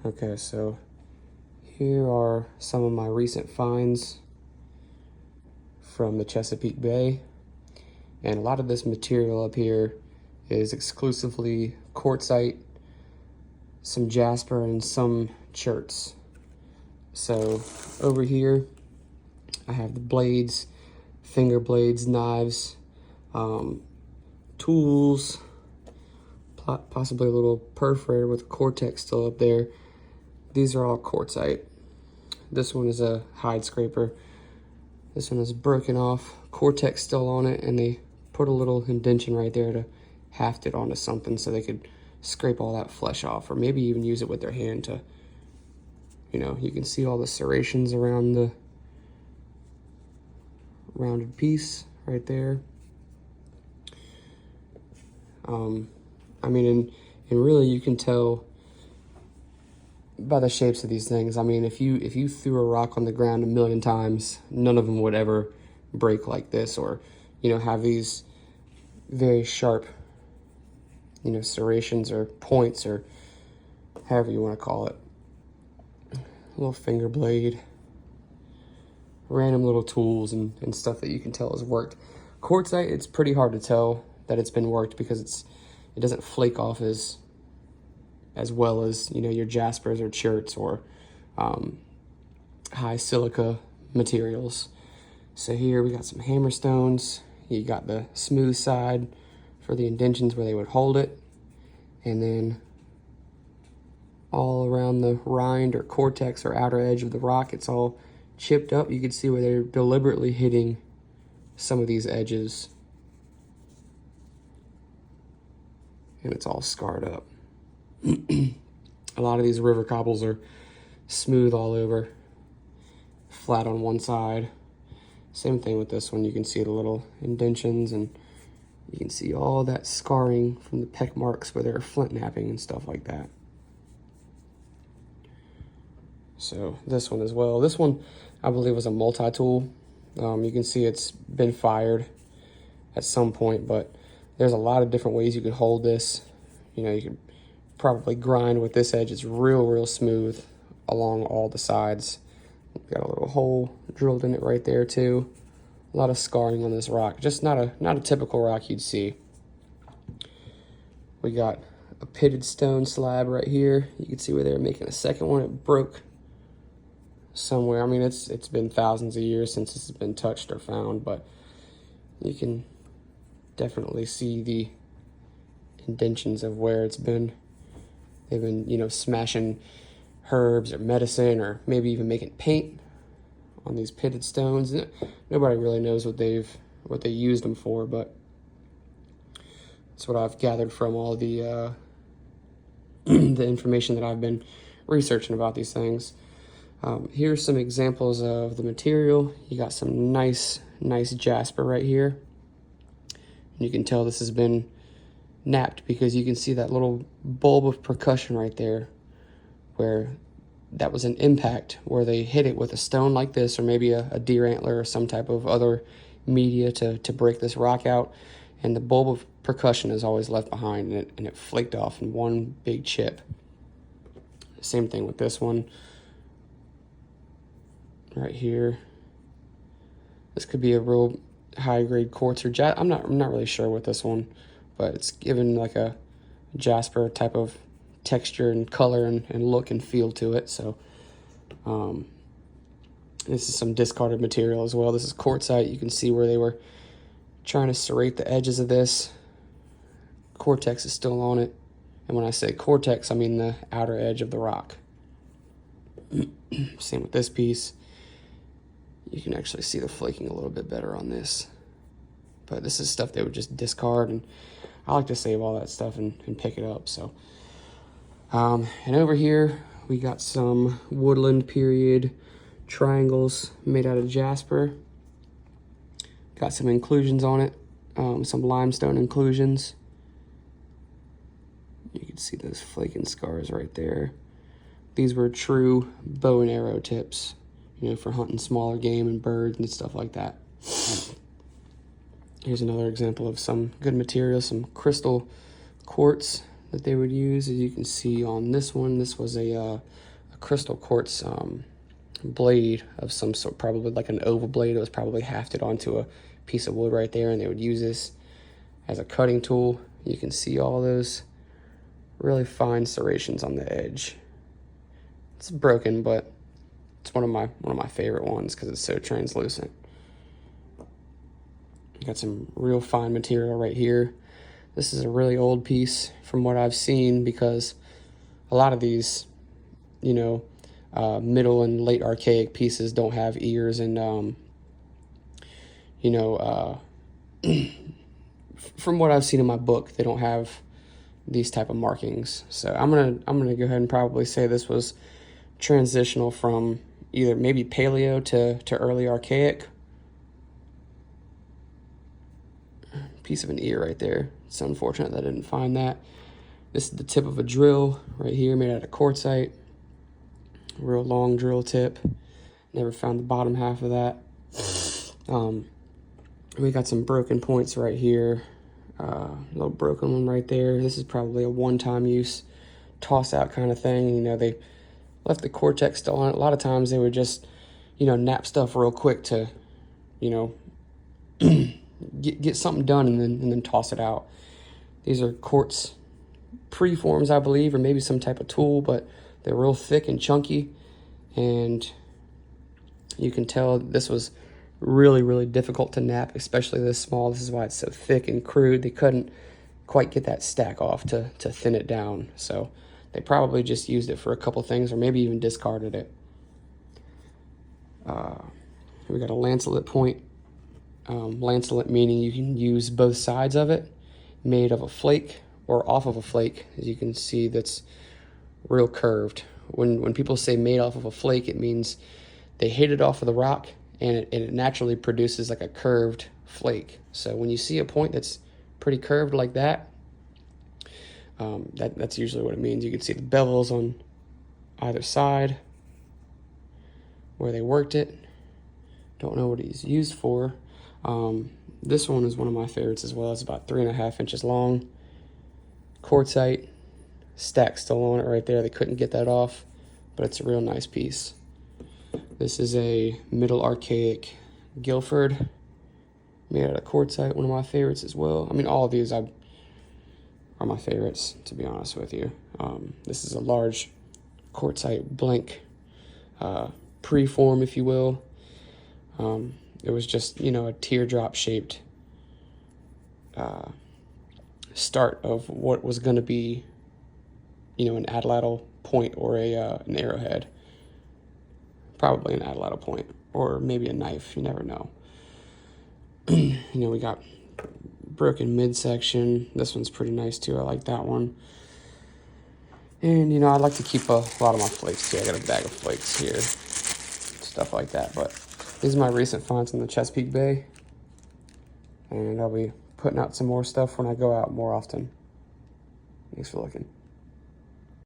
Okay, so here are some of my recent finds from the Chesapeake Bay. And a lot of this material up here is exclusively quartzite, some jasper, and some cherts. So over here, I have the blades, finger blades, knives, tools, possibly a little perforator with cortex still up there. These are all quartzite. This one is a hide scraper. This one is broken off, cortex still on it, and they put a little indention right there to haft it onto something so they could scrape all that flesh off, or maybe even use it with their hand to, you know, you can see all the serrations around the rounded piece right there. I mean, and really you can tell by the shapes of these things. I mean, if you threw a rock on the ground a million times, none of them would ever break like this, or, you know, have these very sharp, you know, serrations or points, or however you want to call it. A little finger blade, random little tools and stuff that you can tell has worked. Quartzite, it's pretty hard to tell that it's been worked because it doesn't flake off as well as, you know, your jaspers or cherts or high silica materials. So here we got some hammerstones. You got the smooth side for the indentions where they would hold it, and then all around the rind or cortex or outer edge of the rock, it's all chipped up. You can see where they're deliberately hitting some of these edges, and it's all scarred up. A lot of these river cobbles are smooth all over, flat on one side. Same thing with this one. You can see the little indentions, and you can see all that scarring from the peck marks where they're flint knapping and stuff like that. So this one as well. This one, I believe, was a multi-tool. You can see it's been fired at some point, but there's a lot of different ways you could hold this. You know, you could probably grind with this edge. It's real smooth along all the sides. Got a little hole drilled in it right there too. A lot of scarring on this rock. Just not a typical rock you'd see. We got a pitted stone slab right here. You can see where they were making a second one. It broke somewhere. I mean, it's been thousands of years since this has been touched or found, but you can definitely see the indentions of where it's been. They've been, you know, smashing herbs or medicine, or maybe even making paint on these pitted stones. Nobody really knows what they used them for, but that's what I've gathered from all the the information that I've been researching about these things. Here's some examples of the material. You got some nice jasper right here. You can tell this has been knapped because you can see that little bulb of percussion right there, where that was an impact where they hit it with a stone like this, or maybe a deer antler or some type of other media to break this rock out, and the bulb of percussion is always left behind, and it flaked off in one big chip. Same thing with this one right here. This could be a real high grade quartz or I'm not really sure with this one, but it's given like a jasper type of texture and color and look and feel to it. So this is some discarded material as well. This is quartzite. You can see where they were trying to serrate the edges of this. Cortex is still on it, and when I say cortex, I mean the outer edge of the rock. Same with this piece. You can actually see the flaking a little bit better on this, but this is stuff they would just discard, and I like to save all that stuff and pick it up. So and over here we got some woodland period triangles made out of jasper. Got some inclusions on it, some limestone inclusions. You can see those flaking scars right there. These were true bow and arrow tips, you know, for hunting smaller game and birds and stuff like that. Here's another example of some good material, some crystal quartz. that they would use. As you can see on this one, this was a crystal quartz blade of some sort, probably like an oval blade. It was probably hafted onto a piece of wood right there, and they would use this as a cutting tool. You can see all those really fine serrations on the edge. It's broken, but it's one of my favorite ones because it's so translucent. You got some real fine material right here. This is a really old piece from what I've seen, because a lot of these, you know, middle and late archaic pieces don't have ears, and you know, from what I've seen in my book, they don't have these type of markings. So I'm gonna go ahead and probably say this was transitional from either maybe paleo to early archaic. Piece of an ear right there. It's unfortunate that I didn't find that. This is the tip of a drill right here, made out of quartzite. Real long drill tip. Never found the bottom half of that. We got some broken points right here. A little broken one right there. This is probably a one-time use, toss out kind of thing. You know, they left the Cortex still on it. A lot of times they would just, you know, nap stuff real quick to, you know, get something done and then toss it out. These are quartz preforms, I believe, or maybe some type of tool, but they're real thick and chunky, and you can tell this was really, really difficult to nap, especially this small. This is why it's so thick and crude. They couldn't quite get that stack off to thin it down, so they probably just used it for a couple things, or maybe even discarded it. We got a lancelet point. Lancelet meaning you can use both sides of it, made of a flake or off of a flake. As you can see, that's real curved. When people say made off of a flake, it means they hit it off of the rock, and it naturally produces like a curved flake. So when you see a point that's pretty curved like that, that's usually what it means. You can see the bevels on either side where they worked it. Don't know what he's used for. This one is one of my favorites as well. It's about 3.5 inches long. Quartzite, stack still on it right there. They couldn't get that off, but it's a real nice piece. This is a middle archaic Guilford, made out of quartzite, one of my favorites as well. I mean, all of these are my favorites, to be honest with you. This is a large quartzite blank preform, if you will. It was just, you know, a teardrop shaped start of what was going to be, you know, an atlatl point or an arrowhead. Probably an atlatl point, or maybe a knife, you never know. You know, we got broken midsection. This one's pretty nice too. I like that one. And, you know, I like to keep a lot of my flakes too. I got a bag of flakes here, stuff like that. But these are my recent finds in the Chesapeake Bay, and I'll be putting out some more stuff when I go out more often. Thanks for looking.